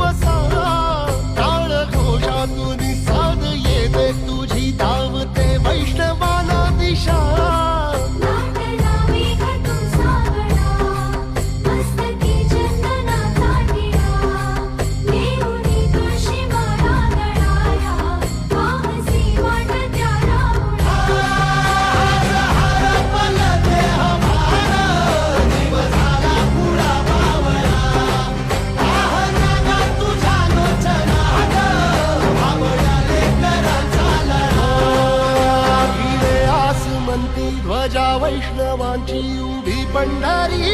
दिवसा टाळ घोषातून साध येते तुझी धावते वैष्णवाला दिशा ध्वजा वैष्णवांची उभी पंढरी